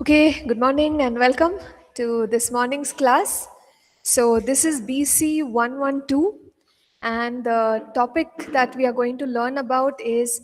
Okay, good morning and welcome to this morning's class. So, this is BC 112, and the topic that we are going to learn about is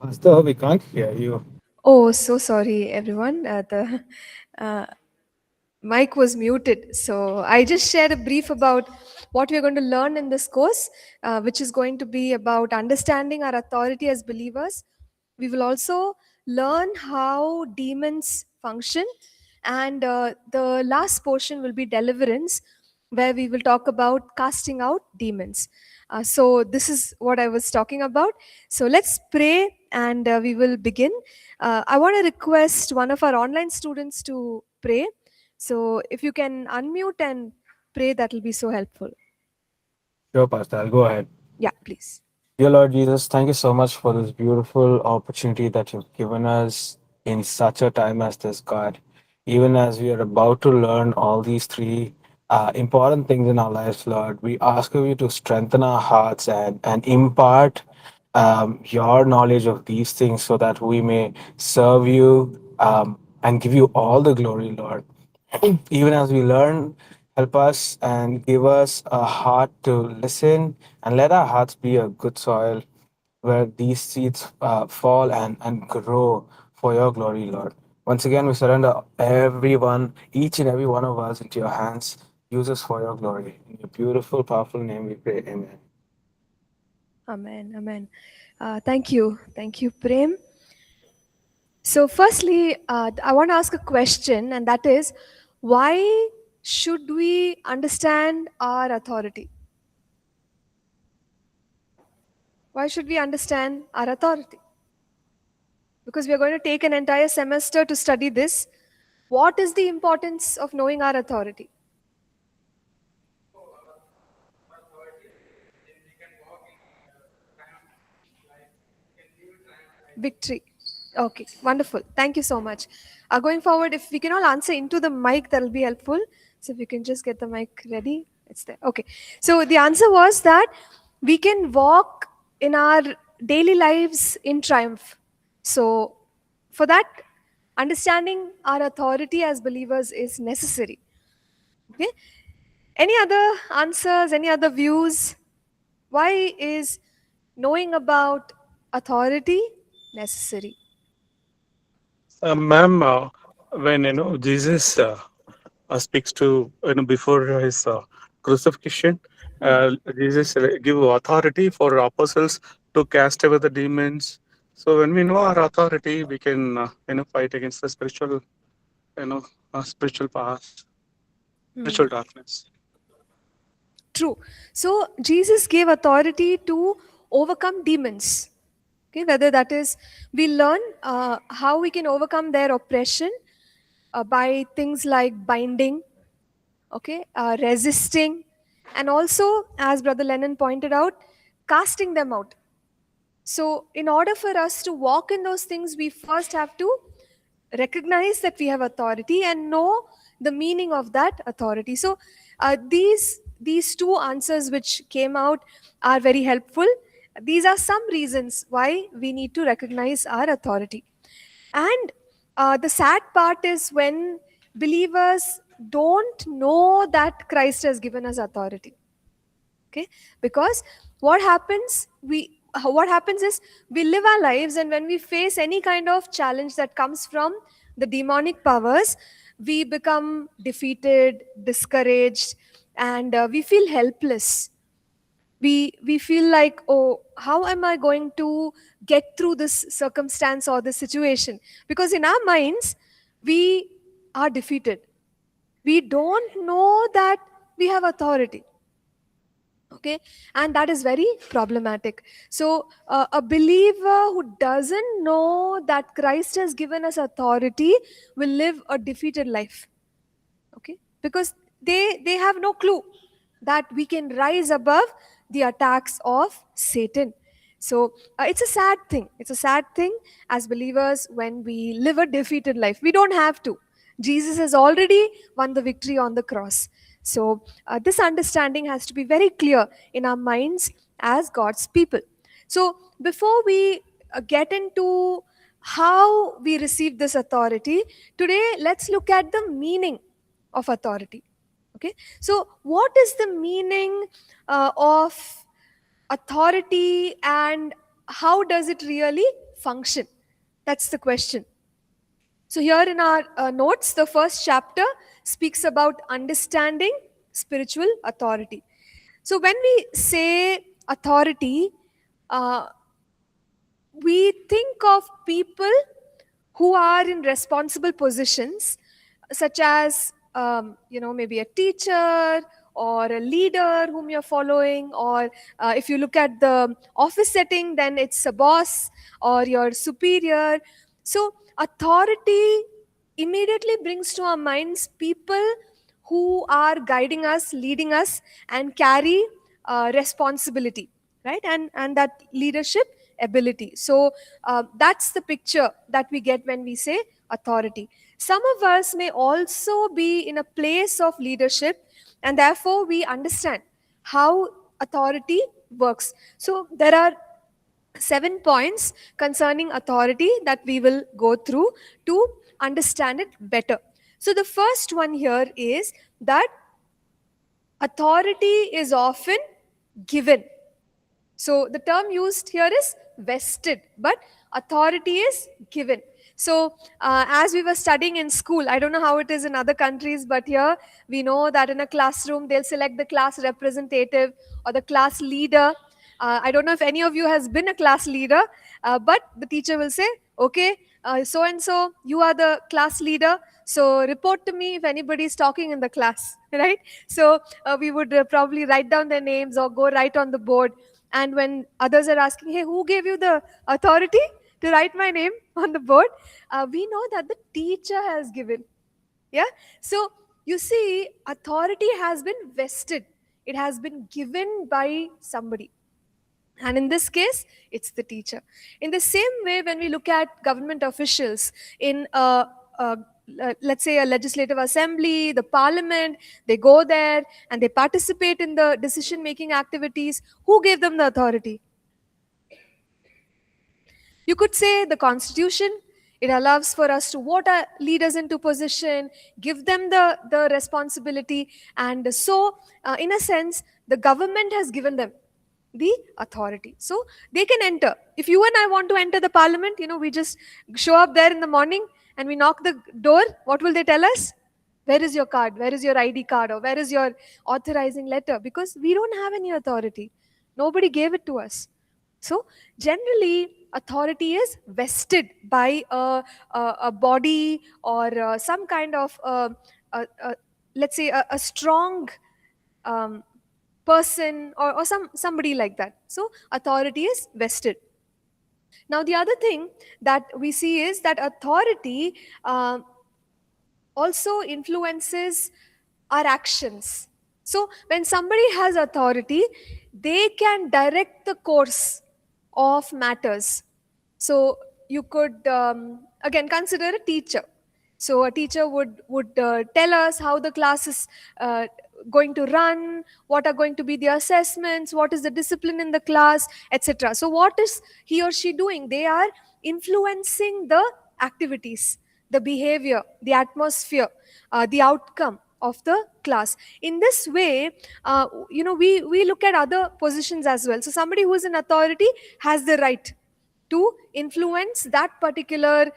Pastor, we can't hear you. Oh, so sorry, everyone. The uh, mic was muted. So I just shared a brief about what we're going to learn in this course, which is going to be about understanding our authority as believers. We will also learn how demons function, and the last portion will be deliverance, where we will talk about casting out demons. So this is what I was talking about. So let's pray and we will begin. I want to request one of our online students to pray. So if you can unmute and pray, that will be so helpful. Sure, Pastor, I'll go ahead. Yeah, please. Dear Lord Jesus, thank you so much for this beautiful opportunity that you've given us in such a time as this, God. Even as we are about to learn all these three important things in our lives, Lord, we ask of you to strengthen our hearts and impart your knowledge of these things so that we may serve you and give you all the glory, Lord. Even as we learn, help us and give us a heart to listen and let our hearts be a good soil where these seeds fall and grow for your glory, Lord. Once again, we surrender everyone, each and every one of us into your hands. Use us for your glory. In your beautiful, powerful name we pray. Amen. Amen. Amen. Thank you. Thank you, Prem. So, firstly, I want to ask a question, and that is why should we understand our authority? Why should we understand our authority? Because we are going to take an entire semester to study this. What is the importance of knowing our authority? Victory. Okay, wonderful. Thank you so much. Going forward, if we can all answer into the mic, that'll be helpful. So if you can just get the mic ready, it's there. Okay. So the answer was that we can walk in our daily lives in triumph. So for that, understanding our authority as believers is necessary. Okay. Any other answers? Any other views? Why is knowing about authority necessary? Ma'am, when Jesus speaks to before his crucifixion, Jesus give authority for apostles to cast away the demons. So when we know our authority, we can fight against the spiritual spiritual powers, Hmm. spiritual darkness. True. So Jesus gave authority to overcome demons. Okay, whether that is we learn how we can overcome their oppression by things like binding, okay, resisting, and also, as Brother Lennon pointed out, casting them out. So, in order for us to walk in those things, we first have to recognize that we have authority and know the meaning of that authority. So, these two answers which came out are very helpful. These are some reasons why we need to recognize our authority. And the sad part is when believers don't know that Christ has given us authority. Okay, because what happens is we live our lives, and when we face any kind of challenge that comes from the demonic powers, we become defeated, discouraged, and we feel helpless. We feel like, oh, how am I going to get through this circumstance or this situation? Because in our minds we are defeated, We don't know that we have authority. Okay, and that is very problematic. So a believer who doesn't know that Christ has given us authority will live a defeated life. Okay, because they have no clue that we can rise above the attacks of Satan. So it's a sad thing. It's a sad thing as believers when we live a defeated life. We don't have to. Jesus has already won the victory on the cross. So this understanding has to be very clear in our minds as God's people. So before we get into how we receive this authority, today let's look at the meaning of authority. Okay, so what is the meaning of authority, and how does it really function? That's the question. So here in our notes, the first chapter speaks about understanding spiritual authority. So when we say authority, uh, we think of people who are in responsible positions, such as maybe a teacher or a leader whom you're following, or if you look at the office setting, then it's a boss or your superior. So authority immediately brings to our minds people who are guiding us, leading us, and carry responsibility, right? And that leadership ability. So that's the picture that we get when we say authority. Some of us may also be in a place of leadership, and therefore we understand how authority works. So there are 7 points concerning authority that we will go through to understand it better. So the first one here is that authority is often given. So the term used here is vested, but authority is given. So as we were studying in school, I don't know how it is in other countries, but here we know that in a classroom they'll select the class representative or the class leader. I don't know if any of you has been a class leader, but the teacher will say, okay, so and so, you are the class leader. So report to me if anybody is talking in the class, right? So we would probably write down their names or go write on the board. And when others are asking, hey, who gave you the authority to write my name on the board? We know that the teacher has given. Yeah. So you see, authority has been vested, it has been given by somebody. And in this case, it's the teacher. In the same way, when we look at government officials in let's say a legislative assembly, the parliament, they go there and they participate in the decision making activities. Who gave them the authority? You could say the constitution. It allows for us to vote our leaders into position, give them the responsibility. And so, in a sense, the government has given them the authority. So they can enter. If you and I want to enter the parliament, we just show up there in the morning and we knock the door. What will they tell us? Where is your card? Where is your ID card? Or where is your authorizing letter? Because we don't have any authority. Nobody gave it to us. So generally, authority is vested by a body or some kind of, let's say, a strong person or somebody like that. So authority is vested. Now the other thing that we see is that authority also influences our actions. So when somebody has authority, they can direct the course of matters. So you could again consider a teacher. So a teacher would tell us how the class is going to run, what are going to be the assessments, what is the discipline in the class, etc. So what is he or she doing? They are influencing the activities, the behavior, the atmosphere, the outcome of the class. In this way, we look at other positions as well. So somebody who is in authority has the right to influence that particular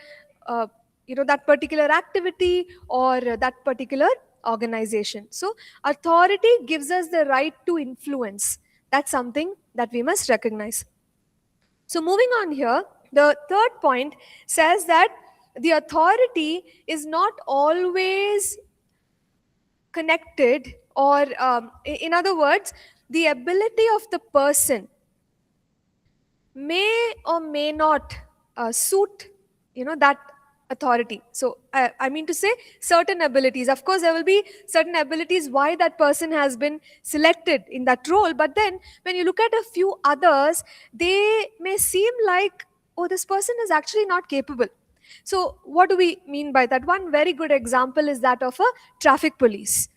that particular activity or that particular organization. So authority gives us the right to influence. That's something that we must recognize. So moving on here, the third point says that the authority is not always connected, or in other words, the ability of the person may or may not suit that authority. So I mean to say, certain abilities, of course there will be certain abilities why that person has been selected in that role, but then when you look at a few others, they may seem like, oh, this person is actually not capable. So what do we mean by that? One very good example is that of a traffic police.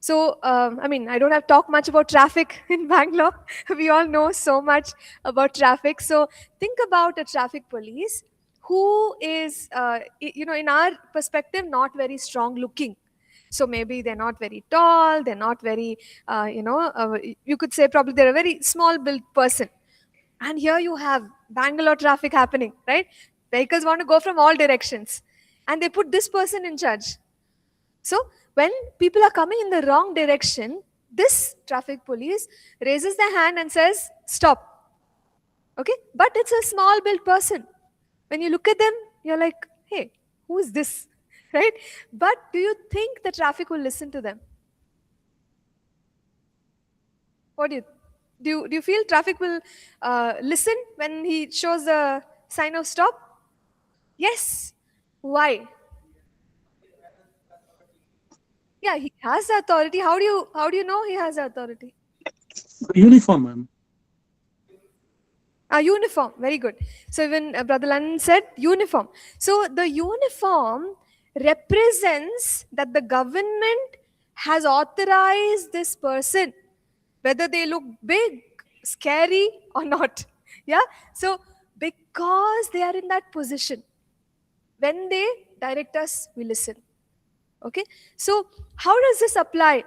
So, I mean, I don't have to talk much about traffic in Bangalore. We all know so much about traffic. So, think about a traffic police who is, in our perspective, not very strong looking. So, maybe they're not very tall, they're not very, you could say probably they're a very small built person. And here you have Bangalore traffic happening, right? Vehicles want to go from all directions. And they put this person in charge. So when people are coming in the wrong direction, this traffic police raises their hand and says, stop. Okay? But it's a small built person. When you look at them, you're like, hey, who is this? Right? But do you think the traffic will listen to them? What do you feel traffic will listen when he shows the sign of stop? Yes. Why? Yeah, he has the authority. How do you know he has the authority? Uniform, ma'am. Uniform, very good. So even Brother London said uniform. So the uniform represents that the government has authorized this person, whether they look big, scary, or not. Yeah. So because they are in that position, when they direct us, we listen. Okay. So how does this apply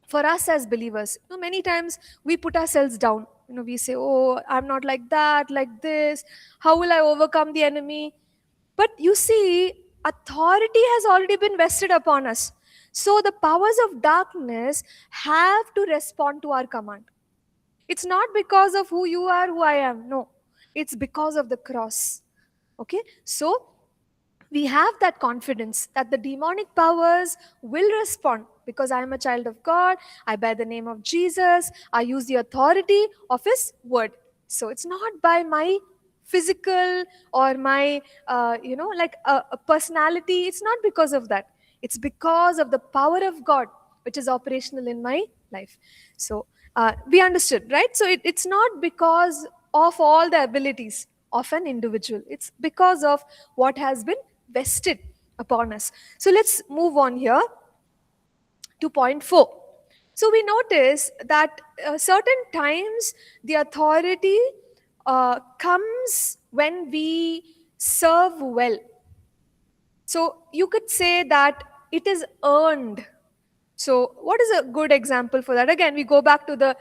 for us as believers? Many times we put ourselves down. We say, oh, I'm not like that, like this. How will I overcome the enemy? But you see, authority has already been vested upon us. So the powers of darkness have to respond to our command. It's not because of who you are, who I am. No, it's because of the cross. Okay. So we have that confidence that the demonic powers will respond because I am a child of God. I bear the name of Jesus. I use the authority of His word. So it's not by my physical or my, like a personality. It's not because of that. It's because of the power of God which is operational in my life. So we understood, right? So it's not because of all the abilities of an individual. It's because of what has been vested upon us. So let's move on here to point 4. So we notice that certain times the authority comes when we serve well. So you could say that it is earned. So what is a good example for that? Again, we go back to the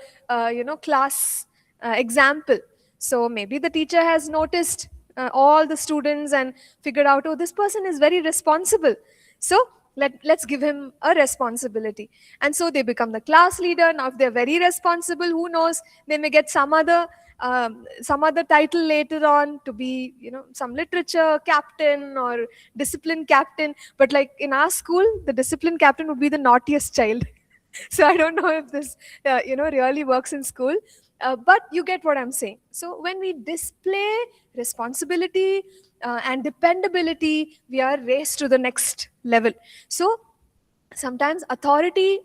class example. So maybe the teacher has noticed all the students and figured out, oh, this person is very responsible. So let's give him a responsibility. And so they become the class leader. Now, if they're very responsible, who knows? They may get some other title later on to be, some literature captain or discipline captain. But like in our school, the discipline captain would be the naughtiest child. So I don't know if this, really works in school. But you get what I'm saying. So when we display responsibility and dependability, we are raised to the next level. So sometimes authority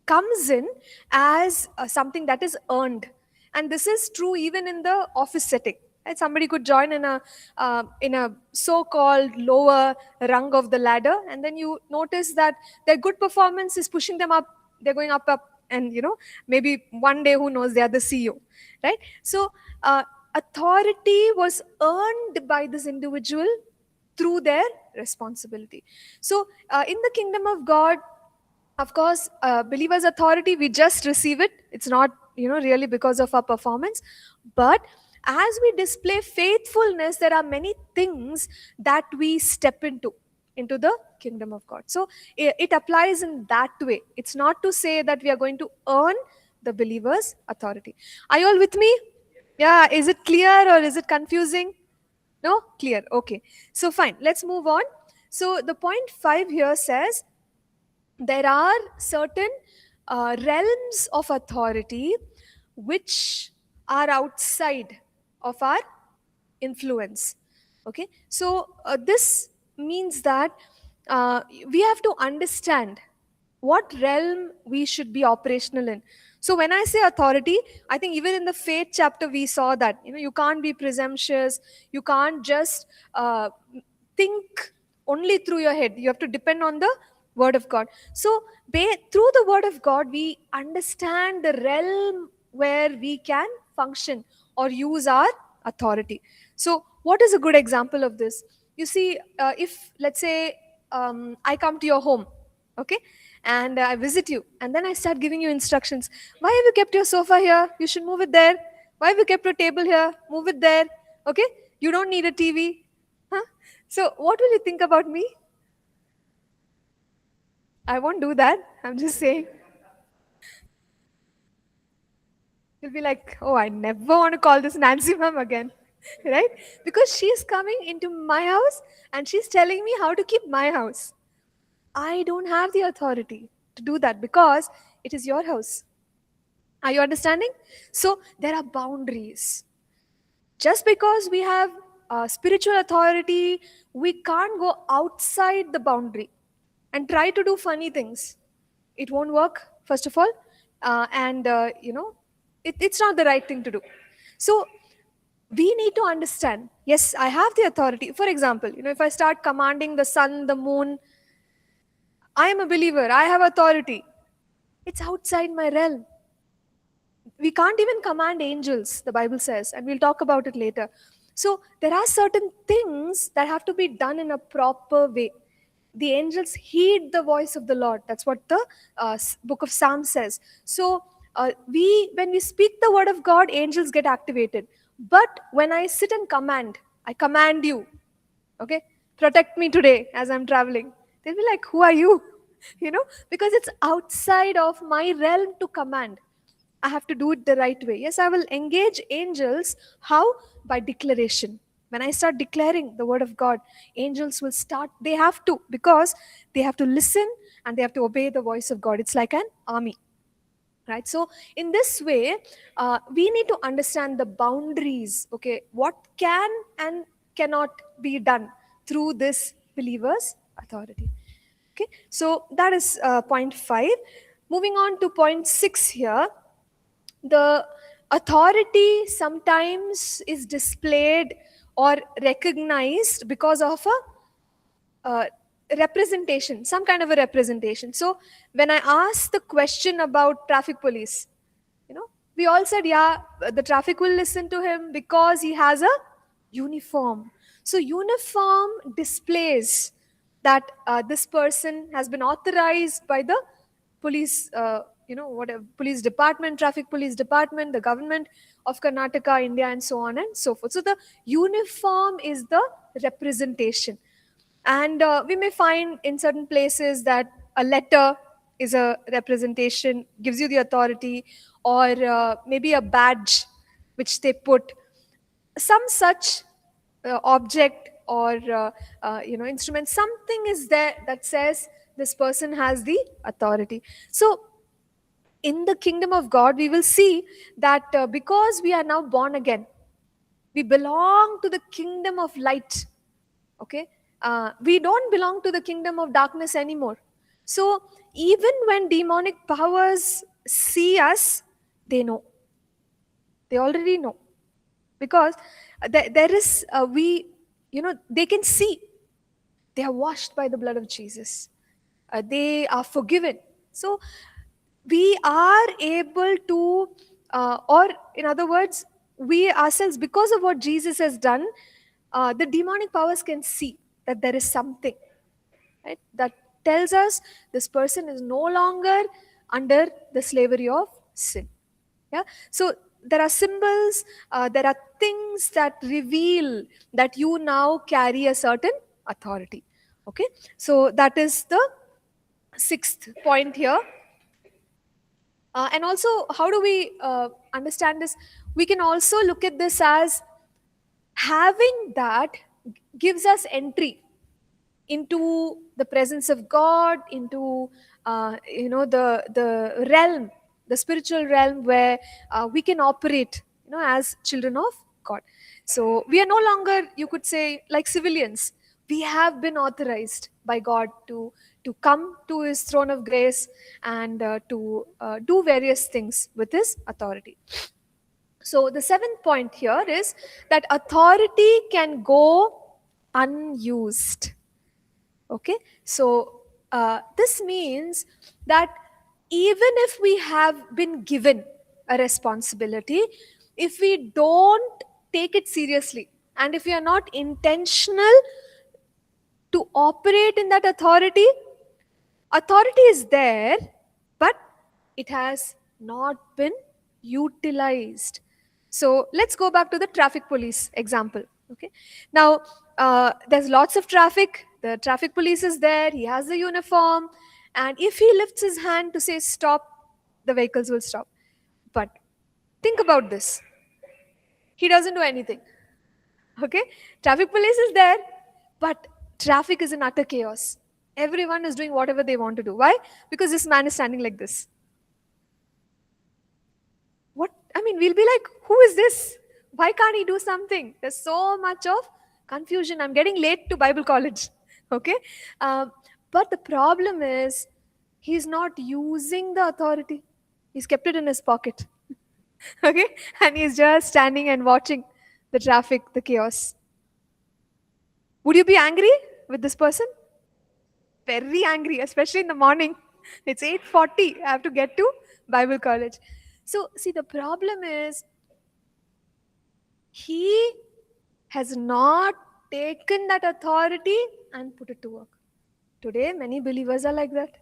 comes in as something that is earned, and this is true even in the office setting. Right? Somebody could join in a so-called lower rung of the ladder, and then you notice that their good performance is pushing them up. They're going up, and maybe one day, who knows, they are the CEO, right? So authority was earned by this individual through their responsibility. So in the kingdom of God, of course, believers' authority, we just receive it. It's not, really because of our performance. But as we display faithfulness, there are many things that we step into the kingdom of God. So it applies in that way. It's not to say that we are going to earn the believer's authority. Are you all with me? Yeah, is it clear or is it confusing? No? Clear. Okay. So fine. Let's move on. So the point 5 here says, there are certain realms of authority which are outside of our influence. Okay, so this means that we have to understand what realm we should be operational in. So when I say authority, I think even in the faith chapter we saw that, you can't be presumptuous, you can't just think only through your head, you have to depend on the word of God. So through the word of God we understand the realm where we can function or use our authority. So what is a good example of this? You see, if let's say I come to your home, okay, and I visit you, and then I start giving you instructions. Why have you kept your sofa here? You should move it there. Why have you kept your table here? Move it there. Okay, you don't need a TV. Huh? So what will you think about me? I won't do that. I'm just saying. You'll be like, oh, I never want to call this Nancy ma'am again. Right? Because she's coming into my house and she's telling me how to keep my house. I don't have the authority to do that because it is your house. Are you understanding? So there are boundaries. Just because we have spiritual authority, we can't go outside the boundary and try to do funny things. It won't work, first of all, and it's not the right thing to do. So we need to understand, yes, I have the authority. For example, if I start commanding the sun, the moon, I am a believer, I have authority. It's outside my realm. We can't even command angels, the Bible says, and we'll talk about it later. So there are certain things that have to be done in a proper way. The angels heed the voice of the Lord. That's what the book of Psalms says. So when we speak the word of God, angels get activated. But when I sit and command, I command you, okay, protect me today as I'm traveling, they'll be like, who are you? Because it's outside of my realm to command. I have to do it the right way. Yes, I will engage angels. How? By declaration. When I start declaring the word of God, angels will start, they have to, because they have to listen and they have to obey the voice of God. It's like an army. Right? So in this way, we need to understand the boundaries. Okay, what can and cannot be done through this believer's authority. Okay, so that is point 5. Moving on to point 6 here. The authority sometimes is displayed or recognized because of a representation, some kind of a representation. So when I asked the question about traffic police, we all said, yeah, the traffic will listen to him because he has a uniform. So uniform displays that this person has been authorized by the police, whatever, police department, traffic police department, the government of Karnataka, India, and so on and so forth. So the uniform is the representation. And we may find in certain places that a letter is a representation, gives you the authority, or maybe a badge which they put, some such object or instrument, something is there that says this person has the authority. So in the kingdom of God, we will see that because we are now born again, we belong to the kingdom of light. Okay, we don't belong to the kingdom of darkness anymore. So even when demonic powers see us, they know, they already know, because there is they can see, they are washed by the blood of Jesus, they are forgiven. So we are able to or in other words, we ourselves, because of what Jesus has done, the demonic powers can see that there is something, right, that tells us this person is no longer under the slavery of sin. Yeah, so there are symbols, there are things that reveal that you now carry a certain authority. Okay, so that is the 6th point here. And also, how do we understand this? We can also look at this as having that gives us entry. into the presence of God, into the realm, the spiritual realm where we can operate, as children of God. So we are no longer, you could say, like civilians. We have been authorized by God to come to His throne of grace and to do various things with His authority. So the seventh point here is that authority can go unused. Okay, so this means that even if we have been given a responsibility, if we don't take it seriously and if we are not intentional to operate in that authority, authority is there, but it has not been utilized. So let's go back to the traffic police example. Okay, now there's lots of traffic. The traffic police is there, he has the uniform, and if he lifts his hand to say stop, the vehicles will stop. But think about this, he doesn't do anything. Okay, traffic police is there, but traffic is in utter chaos. Everyone is doing whatever they want to do. Why? Because this man is standing like this. What, I mean, we'll be like, who is this? Why can't he do something? There's so much of confusion. I'm getting late to Bible college. Okay, but the problem is he's not using the authority. He's kept it in his pocket. Okay, and he's just standing and watching the traffic, the chaos. Would you be angry with this person? Very angry, especially in the morning. It's 8:40. I have to get to Bible college. So, see, the problem is he has not taken that authority and put it to work. Today, many believers are like that.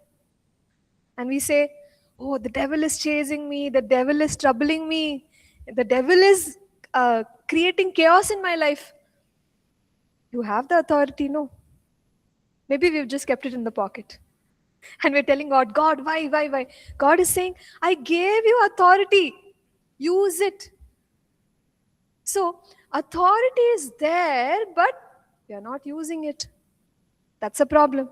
And we say, oh, the devil is chasing me, the devil is troubling me, the devil is creating chaos in my life. You have the authority, no? Maybe we've just kept it in the pocket. And we're telling God, God, why? God is saying, I gave you authority. Use it. So, authority is there, but we are not using it. That's a problem.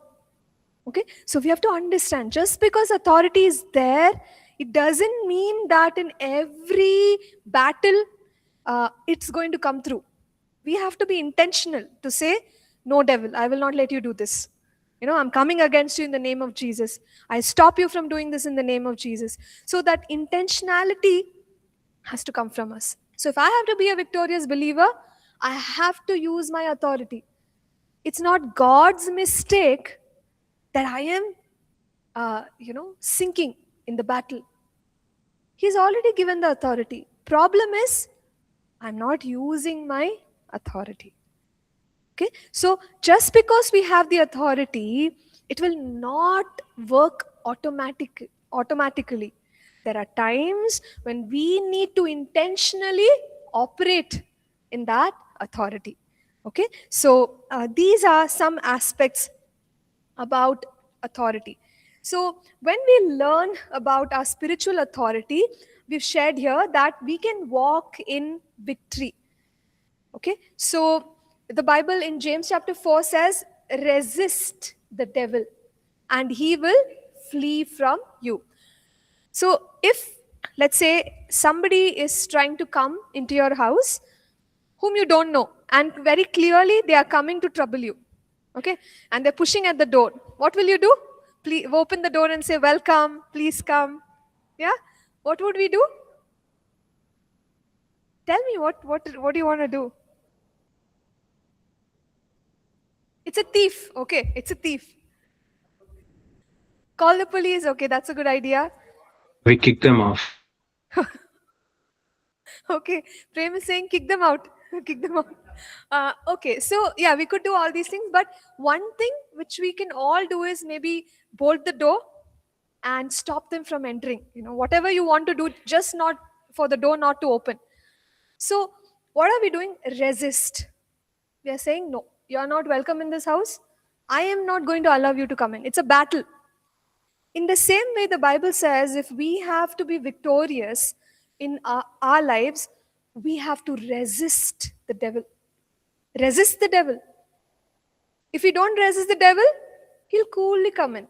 Okay? So, we have to understand, just because authority is there, it doesn't mean that in every battle, it's going to come through. We have to be intentional to say, no, devil, I will not let you do this. I'm coming against you in the name of Jesus. I stop you from doing this in the name of Jesus. So that intentionality has to come from us. So if I have to be a victorious believer, I have to use my authority. It's not God's mistake that I am, sinking in the battle. He's already given the authority. Problem is, I'm not using my authority. Okay, so just because we have the authority, it will not work automatically. There are times when we need to intentionally operate in that authority. Okay, so these are some aspects about authority. So when we learn about our spiritual authority, we've shared here that we can walk in victory. Okay, so the Bible in James chapter 4 says, resist the devil and he will flee from you. So if, let's say, somebody is trying to come into your house whom you don't know, and very clearly they are coming to trouble you, okay, and they're pushing at the door, what will you do? Please open the door and say, welcome, please come. Yeah, what would we do? Tell me, what do you want to do? It's a thief. Okay, it's a thief. Call the police. Okay, that's a good idea. We kick them off. Okay, Prem is saying kick them out. Kick them out. Okay, so yeah, we could do all these things, but one thing which we can all do is maybe bolt the door and stop them from entering. Whatever you want to do, just not for the door not to open. So what are we doing? Resist. We are saying, no, you are not welcome in this house. I am not going to allow you to come in. It's a battle. In the same way, the Bible says if we have to be victorious in our lives, we have to resist the devil. Resist the devil. If we don't resist the devil, he'll coolly come in.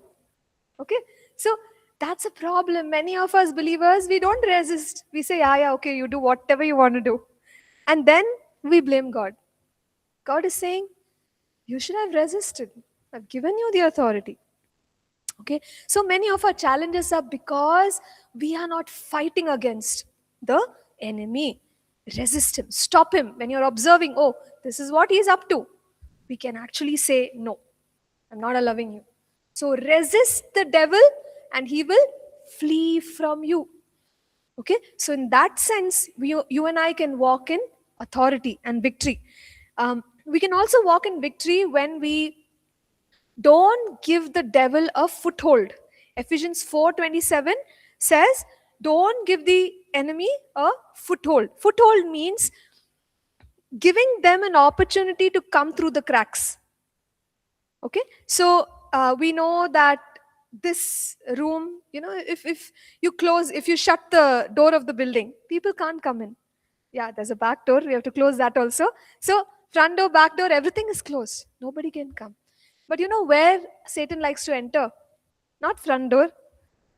Okay? So that's a problem. Many of us believers, we don't resist. We say, yeah, okay, you do whatever you want to do. And then we blame God. God is saying, you should have resisted. I've given you the authority. Okay? So many of our challenges are because we are not fighting against the enemy. Resist him. Stop him. When you're observing, oh, this is what he's up to, we can actually say, no, I'm not allowing you. So resist the devil and he will flee from you. Okay? So in that sense, you and I can walk in authority and victory. We can also walk in victory when we don't give the devil a foothold. Ephesians 4:27 says, don't give the enemy a foothold. Foothold means giving them an opportunity to come through the cracks. Okay, so we know that this room, if you shut the door of the building, people can't come in. Yeah, there's a back door, we have to close that also. So front door, back door, everything is closed, nobody can come. But you know where Satan likes to enter? Not front door.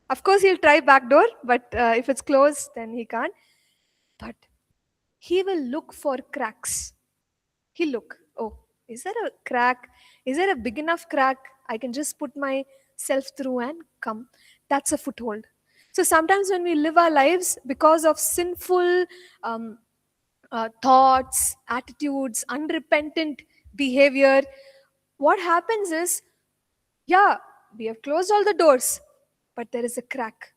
Of course he'll try back door, but if it's closed, then he can't. But he will look for cracks. He'll look, oh, is there a crack? Is there a big enough crack? I can just put myself through and come. That's a foothold. So sometimes when we live our lives because of sinful thoughts, attitudes, unrepentant behavior, what happens is, yeah, we have closed all the doors, but there is a crack.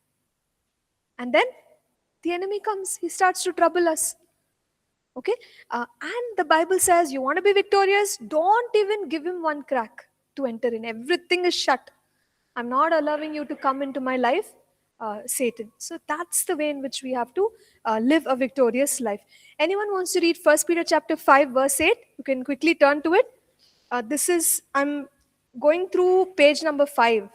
And then the enemy comes, he starts to trouble us. Okay, and the Bible says, you want to be victorious, don't even give him one crack to enter in. Everything is shut. I'm not allowing you to come into my life, Satan. So that's the way in which we have to live a victorious life. Anyone wants to read 1 Peter chapter 5 verse 8? You can quickly turn to it. I'm going through page number 5.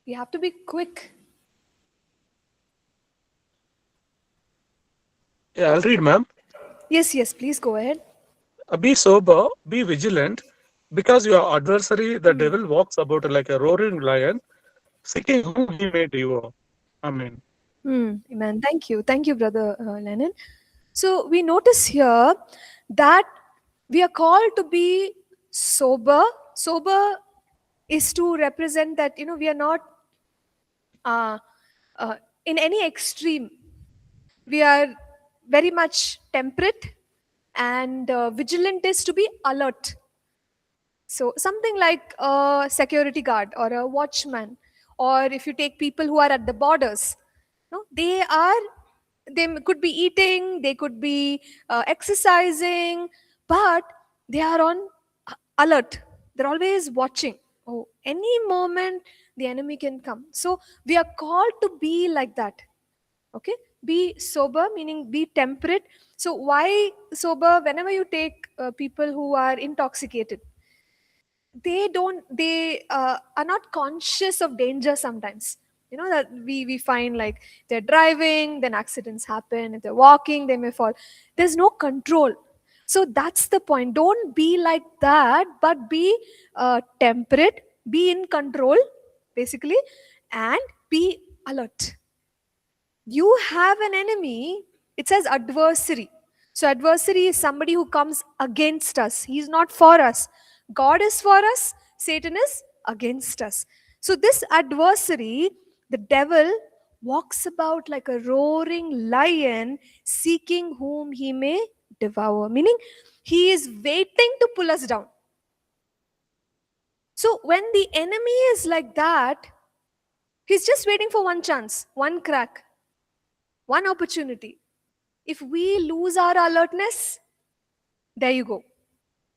You have to be quick. Yeah, I'll read, ma'am. Yes, please go ahead. Be sober, be vigilant, because your adversary, the devil, walks about like a roaring lion, seeking whom he may devour. Amen. Amen. Thank you, Brother Lennon. So we notice here that we are called to be sober. Sober is to represent that we are not uh, in any extreme. We are very much temperate, and vigilant is to be alert. So something like a security guard or a watchman, or if you take people who are at the borders, no, they could be eating, they could be exercising, but they are on alert. They're always watching. Oh, any moment the enemy can come. So we are called to be like that. Okay, be sober, meaning be temperate. So why sober? Whenever you take people who are intoxicated, they are not conscious of danger sometimes. That we find like they're driving, then accidents happen. If they're walking, they may fall. There's no control. So that's the point. Don't be like that, but be temperate, be in control basically, and be alert. You have an enemy. It says adversary. So adversary is somebody who comes against us. He's not for us. God is for us, Satan is against us. So this adversary, the devil, walks about like a roaring lion, seeking whom he may devour. Meaning he is waiting to pull us down. So when the enemy is like that, he's just waiting for one chance, one crack, one opportunity. If we lose our alertness, there you go.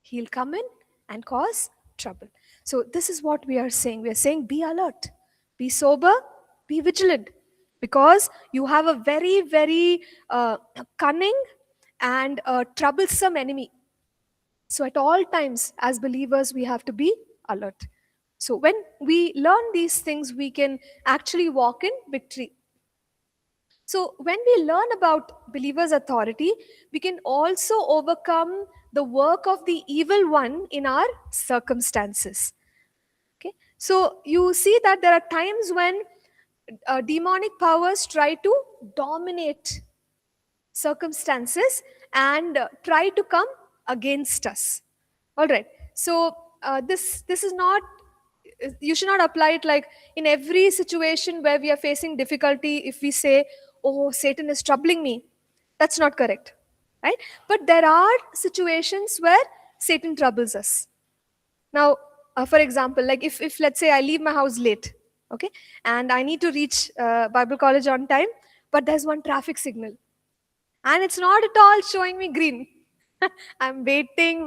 He'll come in and cause trouble. So this is what we are saying. We are saying be alert, be sober, be vigilant, because you have a very, very cunning and a troublesome enemy. So at all times, as believers, we have to be alert. So when we learn these things, we can actually walk in victory. So when we learn about believers' authority, we can also overcome the work of the evil one in our circumstances. Okay, so you see that there are times when demonic powers try to dominate circumstances and try to come against us. All right, so this is not, you should not apply it like in every situation where we are facing difficulty. If we say, oh, Satan is troubling me, that's not correct, right? But there are situations where Satan troubles us. Now, for example, like if let's say I leave my house late, okay, and I need to reach Bible college on time, but there's one traffic signal and it's not at all showing me green. I'm waiting,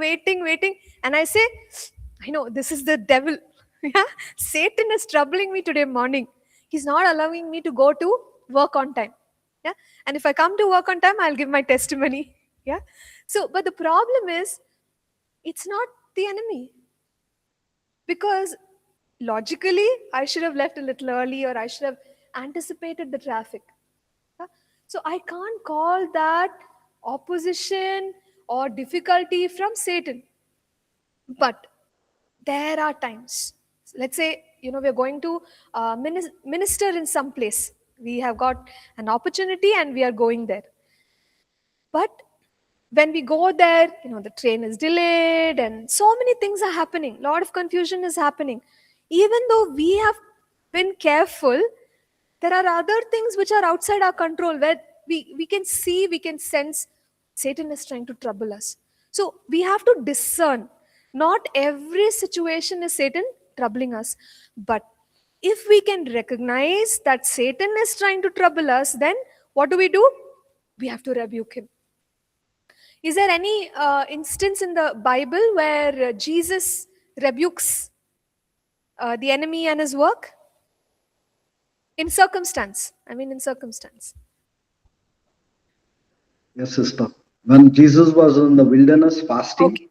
and I say, I know this is the devil. Yeah, Satan is troubling me today morning. He's not allowing me to go to work on time. Yeah, and if I come to work on time, I'll give my testimony. Yeah, so but the problem is, it's not the enemy, because logically I should have left a little early, or I should have anticipated the traffic. Yeah? So I can't call that opposition or difficulty from Satan. But there are times, let's say, we're going to minister in some place. We have got an opportunity and we are going there. But when we go there, the train is delayed and so many things are happening. A lot of confusion is happening. Even though we have been careful, there are other things which are outside our control, where we can see, we can sense Satan is trying to trouble us. So we have to discern. Not every situation is Satan troubling us. But if we can recognize that Satan is trying to trouble us, then what do? We have to rebuke him. Is there any instance in the Bible where Jesus rebukes the enemy and his work? In circumstance. In circumstance. Yes, sister. When Jesus was in the wilderness fasting, Okay.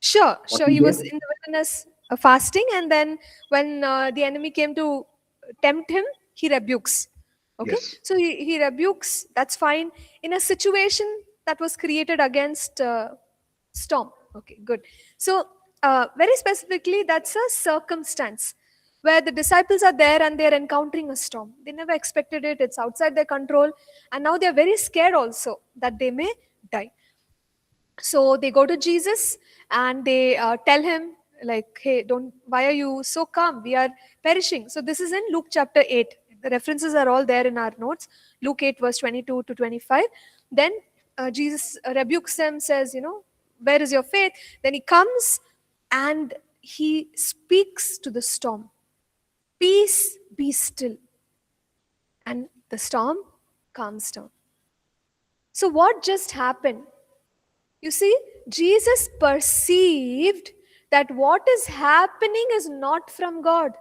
Sure. what He he was did? in the wilderness fasting, and then when the enemy came to tempt him, he rebukes. Okay. Yes. So he rebukes, that's fine. In a situation that was created against storm. Okay, good. So very specifically, that's a circumstance where the disciples are there and they're encountering a storm. They never expected it. It's outside their control. And now they're very scared also that they may die. So they go to Jesus and they tell him, like, hey, why are you so calm? We are perishing. So this is in Luke chapter 8. The references are all there in our notes. Luke 8 verse 22 to 25. Then Jesus rebukes them, says, where is your faith? Then he comes and he speaks to the storm. Peace, be still. And the storm calms down. So what just happened? You see, Jesus perceived that what is happening is not from God.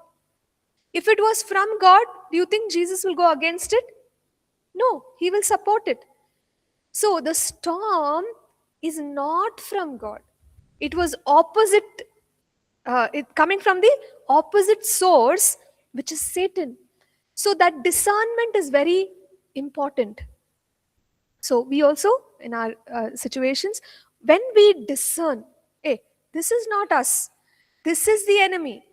If it was from God, do you think Jesus will go against it? No, he will support it. So the storm is not from God. It was opposite, coming from the opposite source, which is Satan. So that discernment is very important. So we also, in our situations, when we discern, hey, this is not us, this is the enemy,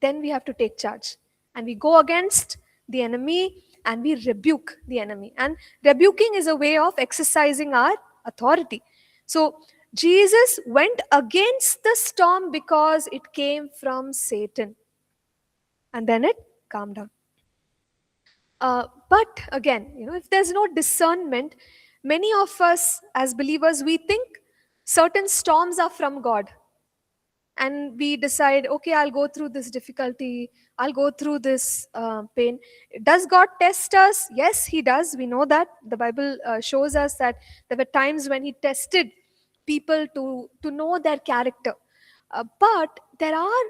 then we have to take charge. And we go against the enemy and we rebuke the enemy. And rebuking is a way of exercising our authority. So Jesus went against the storm because it came from Satan. And then it calmed down. But again, if there's no discernment, many of us as believers, we think certain storms are from God. And we decide, okay, I'll go through this difficulty, I'll go through this pain. Does God test us? Yes, he does. We know that. The Bible shows us that there were times when he tested people to know their character. But there are,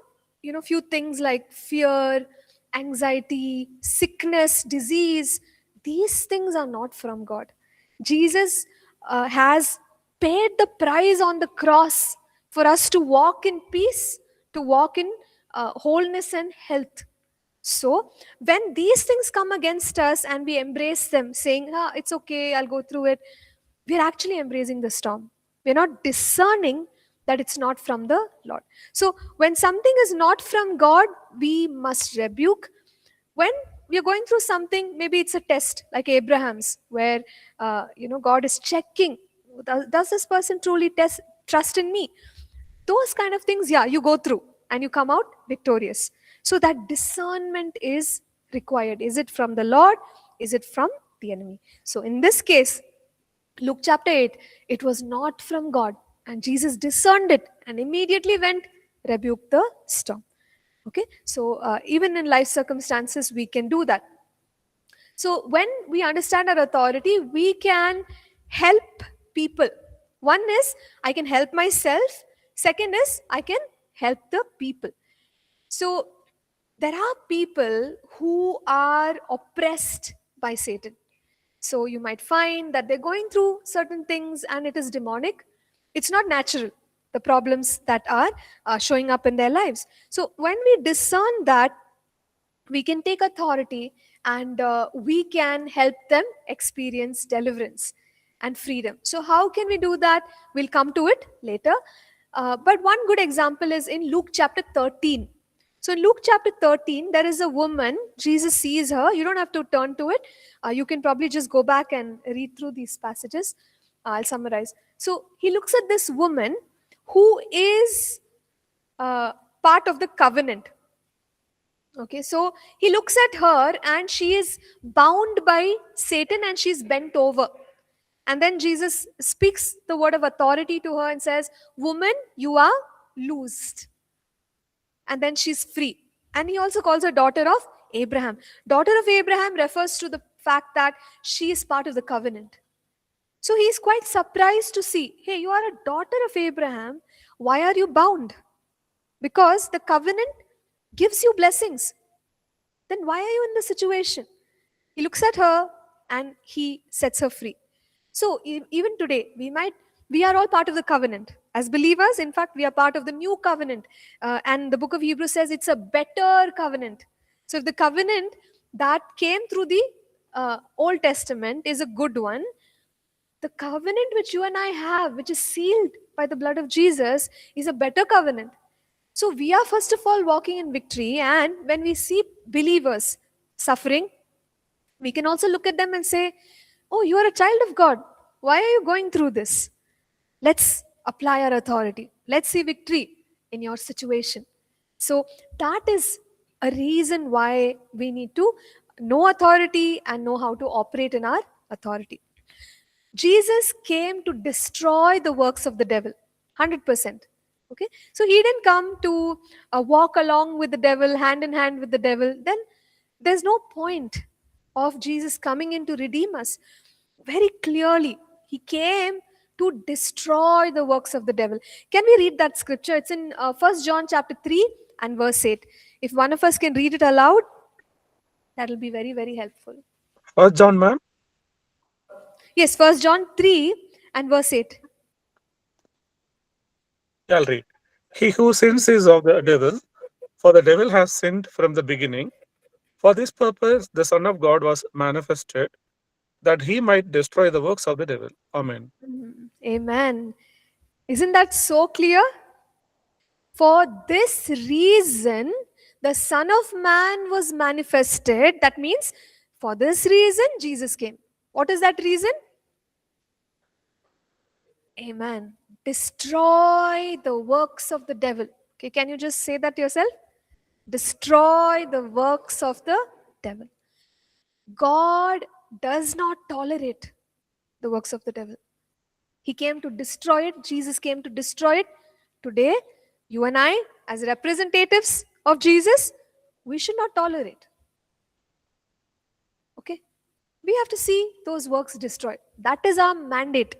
few things like fear, anxiety, sickness, disease. These things are not from God. Jesus has paid the price on the cross for us to walk in peace, to walk in wholeness and health. So, when these things come against us and we embrace them, saying, it's okay, I'll go through it, we're actually embracing the storm. We're not discerning that it's not from the Lord. So, when something is not from God, we must rebuke. When we are going through something, maybe it's a test like Abraham's, where God is checking, does this person truly trust in me? Those kind of things, yeah, you go through and you come out victorious. So that discernment is required. Is it from the Lord? Is it from the enemy? So in this case, Luke chapter 8, it was not from God. And Jesus discerned it and immediately went, rebuke the storm. Okay, so even in life circumstances, we can do that. So when we understand our authority, we can help people. One is, I can help myself. Second is, I can help the people. So there are people who are oppressed by Satan. So you might find that they're going through certain things and it is demonic. It's not natural, the problems that are showing up in their lives. So when we discern that, we can take authority and we can help them experience deliverance and freedom. So how can we do that? We'll come to it later. But one good example is in Luke chapter 13. So in Luke chapter 13, there is a woman. Jesus sees her. You don't have to turn to it. You can probably just go back and read through these passages. I'll summarize. So he looks at this woman who is part of the covenant. Okay, so he looks at her and she is bound by Satan and she's bent over. And then Jesus speaks the word of authority to her and says, woman, you are loosed. And then she's free. And he also calls her daughter of Abraham. Daughter of Abraham refers to the fact that she is part of the covenant. So he's quite surprised to see, hey, you are a daughter of Abraham. Why are you bound? Because the covenant gives you blessings. Then why are you in this situation? He looks at her and he sets her free. So even today, we are all part of the covenant. As believers, in fact, we are part of the new covenant. And the book of Hebrews says it's a better covenant. So if the covenant that came through the Old Testament is a good one, the covenant which you and I have, which is sealed by the blood of Jesus, is a better covenant. So we are first of all walking in victory, and when we see believers suffering, we can also look at them and say, oh, you are a child of God. Why are you going through this? Let's apply our authority. Let's see victory in your situation. So that is a reason why we need to know authority and know how to operate in our authority. Jesus came to destroy the works of the devil, 100%. Okay, so he didn't come to walk along with the devil, hand in hand with the devil. Then there's no point of Jesus coming in to redeem us. Very clearly, he came to destroy the works of the devil. Can we read that scripture? It's in 1 John chapter 3 and verse 8. If one of us can read it aloud, that will be very, very helpful. First John, ma'am. Yes, 1 John 3 and verse 8. Yeah, I'll read. He who sins is of the devil, for the devil has sinned from the beginning. For this purpose, the Son of God was manifested, that he might destroy the works of the devil. Amen. Amen. Isn't that so clear? For this reason, the Son of Man was manifested. That means, for this reason, Jesus came. What is that reason? Amen. Destroy the works of the devil. Okay, can you just say that yourself? Destroy the works of the devil. God does not tolerate the works of the devil. He came to destroy it. Jesus came to destroy it. Today, you and I, as representatives of Jesus, we should not tolerate. Okay? We have to see those works destroyed. That is our mandate.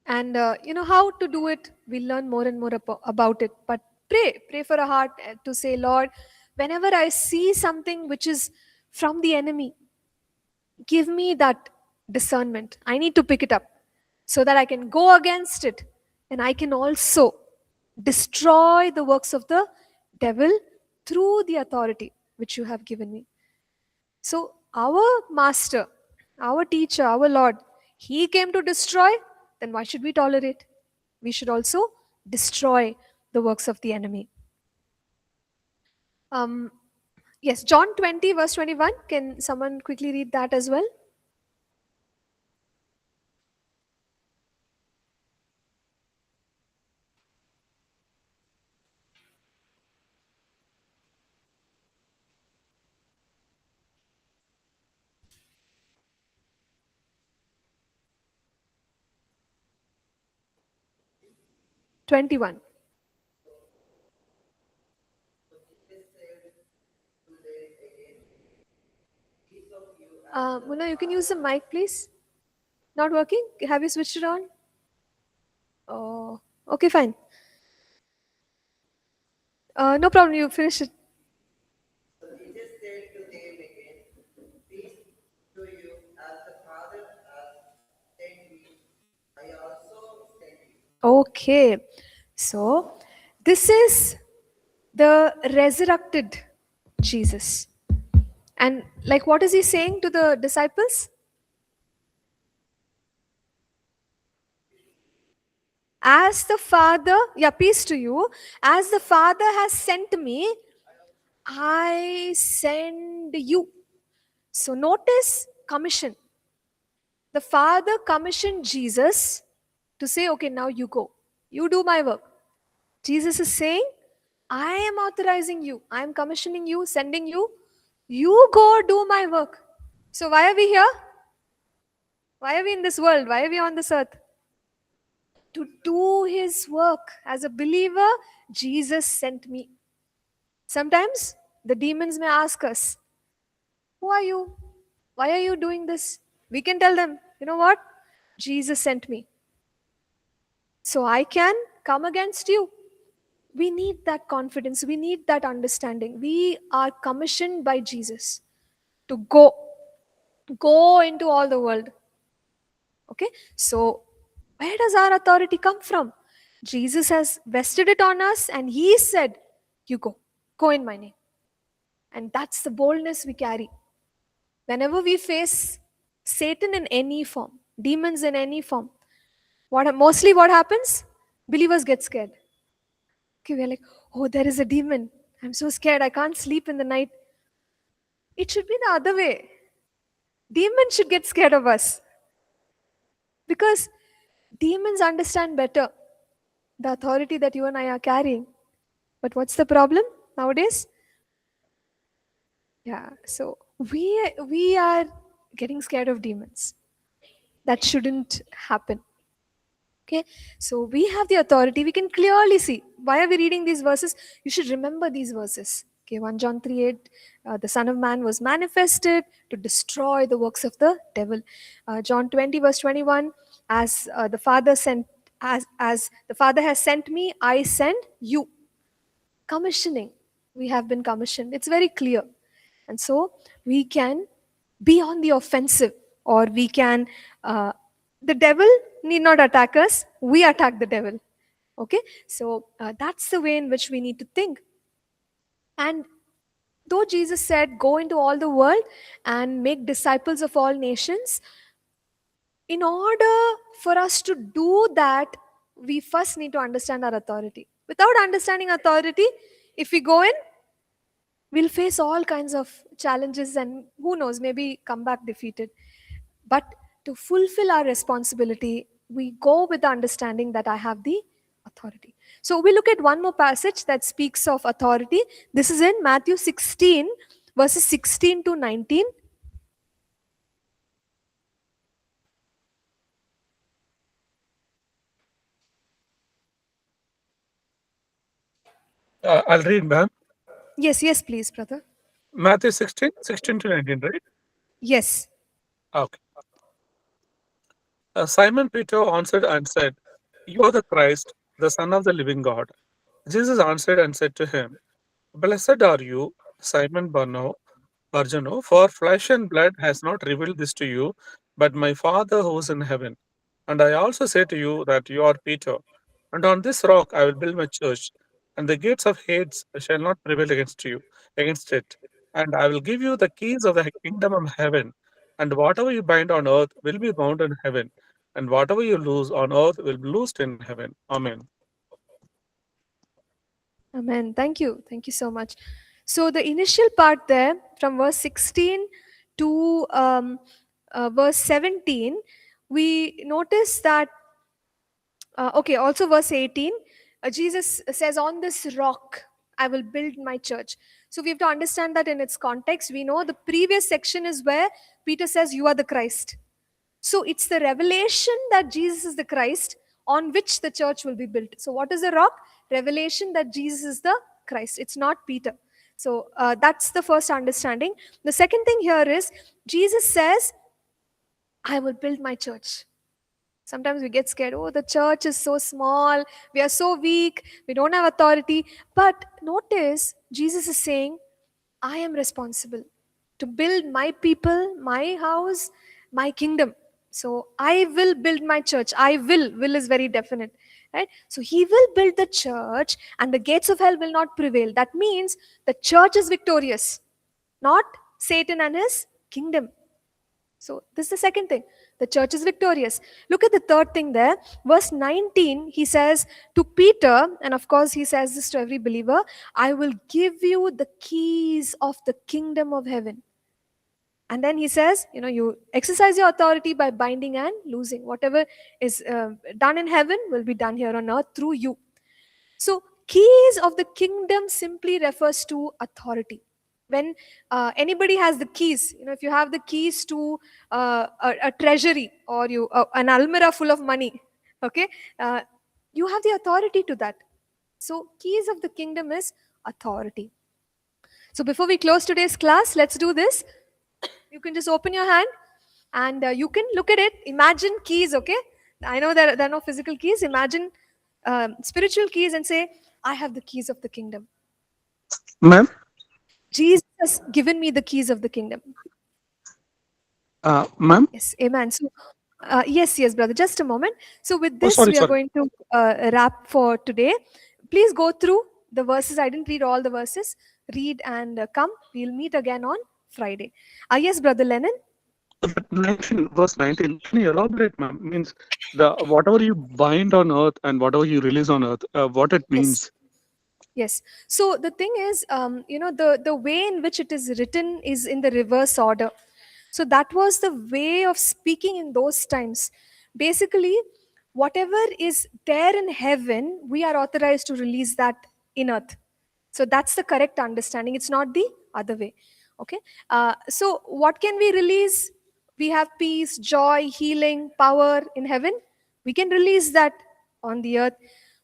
And how to do it, we'll learn more and more about it. But pray for a heart to say, Lord, whenever I see something which is from the enemy, give me that discernment. I need to pick it up. so that I can go against it and I can also destroy the works of the devil through the authority which you have given me. So, our master, our teacher, our Lord, he came to destroy, then why should we tolerate? We should also destroy the works of the enemy. Um, yes, John 20, verse 21. Can someone quickly read that as well? Twenty-one. Muna, you can use the mic, please. Not working? Have you switched it on? Oh, okay, fine. No problem. You finish it. Jesus said to them again, Peace to you, as the Father has sent me, I also send you. Okay. So, this is the resurrected Jesus. And like what is he saying to the disciples? As the Father, yeah, peace to you, as the Father has sent me, I send you. So notice commission. The Father commissioned Jesus to say, okay, now you go. You do my work. Jesus is saying, I am authorizing you. I am commissioning you, sending you. You go do my work. So why are we here? Why are we in this world? Why are we on this earth? To do his work. As a believer, Jesus sent me. Sometimes the demons may ask us, who are you? Why are you doing this? We can tell them, you know what? Jesus sent me. So I can come against you. We need that confidence. We need that understanding. We are commissioned by Jesus to go into all the world. Okay? So where does our authority come from? Jesus has vested it on us and he said, you go in my name. And that's the boldness we carry. Whenever we face Satan in any form, demons in any form, mostly what happens? Believers get scared. Okay, we're like, oh, there is a demon. I'm so scared. I can't sleep in the night. It should be the other way. Demons should get scared of us. Because demons understand better the authority that you and I are carrying. But what's the problem nowadays? Yeah, so we are getting scared of demons. That shouldn't happen. Okay, so we have the authority. We can clearly see. Why are we reading these verses? You should remember these verses. Okay, 1 John 3:8, the Son of Man was manifested to destroy the works of the devil. John 20, verse 21, as the Father sent, as the Father has sent me, I send you. Commissioning. We have been commissioned. It's very clear. And so we can be on the offensive, or we can, the devil need not attack us, we attack the devil. Okay, so that's the way in which we need to think. And though Jesus said, go into all the world and make disciples of all nations, in order for us to do that, we first need to understand our authority. Without understanding authority, if we go in, we'll face all kinds of challenges and who knows, maybe come back defeated. But to fulfill our responsibility, we go with the understanding that I have the authority. So we look at one more passage that speaks of authority. This is in Matthew 16, verses 16 to 19. I'll read, ma'am. Yes, please, brother. Matthew 16 to 19, right? Yes. Okay. Simon Peter answered and said, You are the Christ, the Son of the living God. Jesus answered and said to him, Blessed are you, Simon Barjano, for flesh and blood has not revealed this to you, but my Father who is in heaven. And I also say to you that you are Peter, and on this rock I will build my church, and the gates of Hades shall not prevail against it. And I will give you the keys of the kingdom of heaven, and whatever you bind on earth will be bound in heaven, and whatever you loose on earth will be loosed in heaven. Amen. Amen. Thank you. Thank you so much. So the initial part there, from verse 16 to verse 17, we notice that, okay, also verse 18, Jesus says, on this rock, I will build my church. So we have to understand that in its context. We know the previous section is where Peter says, you are the Christ. So it's the revelation that Jesus is the Christ on which the church will be built. So what is the rock? Revelation that Jesus is the Christ. It's not Peter. So that's the first understanding. The second thing here is Jesus says, I will build my church. Sometimes we get scared. Oh, the church is so small. We are so weak. We don't have authority. But notice, Jesus is saying, I am responsible to build my people, my house, my kingdom. So I will build my church. I will. Will is very definite. Right? So he will build the church and the gates of hell will not prevail. That means the church is victorious, not Satan and his kingdom. So this is the second thing. The church is victorious. Look at the third thing there. Verse 19, he says to Peter, and of course he says this to every believer, I will give you the keys of the kingdom of heaven. And then he says, you exercise your authority by binding and loosing. Whatever is done in heaven will be done here on earth through you. So keys of the kingdom simply refers to authority. When anybody has the keys, if you have the keys to a treasury or an almirah full of money, okay, you have the authority to that. So keys of the kingdom is authority. So before we close today's class, let's do this. You can just open your hand and you can look at it. Imagine keys, okay? I know there are no physical keys. Imagine spiritual keys and say, I have the keys of the kingdom. Ma'am? Jesus has given me the keys of the kingdom. Ma'am? Yes, amen. So, yes, brother, just a moment. So with this, sorry, we are sorry. going to wrap for today. Please go through the verses. I didn't read all the verses. Read and come. We'll meet again on Friday. Yes, brother Lennon. Verse 19, can you elaborate, ma'am? Means the whatever you bind on earth and whatever you release on earth, what it means. Yes. So the thing is, the way in which it is written is in the reverse order. So that was the way of speaking in those times. Basically, whatever is there in heaven, we are authorized to release that in earth. So that's the correct understanding. It's not the other way. Okay. So what can we release? We have peace, joy, healing, power in heaven. We can release that on the earth.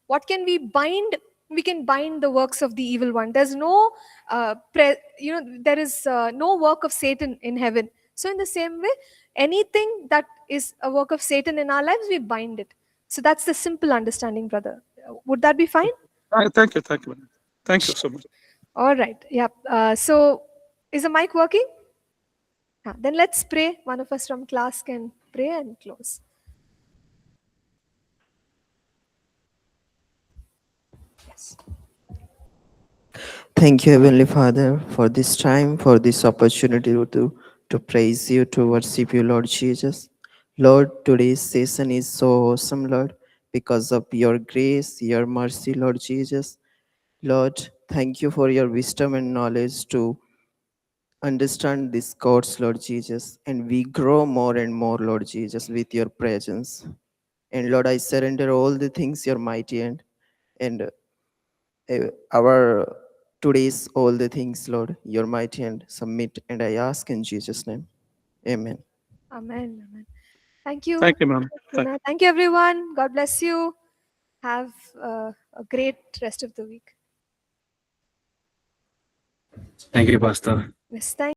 What can we bind? We can bind the works of the evil one. There's no, there is no work of Satan in heaven. So in the same way, anything that is a work of Satan in our lives, we bind it. So that's the simple understanding, brother. Would that be fine? Thank you, ma'am. Thank you so much. All right. Yeah. So is the mic working? Then let's pray. One of us from class can pray and close. Yes. Thank you, Heavenly Father, for this time, for this opportunity to praise you, to worship you, Lord Jesus. Lord, today's session is so awesome, Lord, because of your grace, your mercy, Lord Jesus. Lord, thank you for your wisdom and knowledge to understand these codes, Lord Jesus. And we grow more and more, Lord Jesus, with your presence. And Lord, I surrender all the things, your mighty hand, and our today's all the things, Lord, your mighty hand submit, and I ask in Jesus' name. Amen. Amen. Amen. Thank you. Thank you, ma'am. Thank you, everyone. God bless you. Have a great rest of the week. Thank you, Pastor. Yes, thank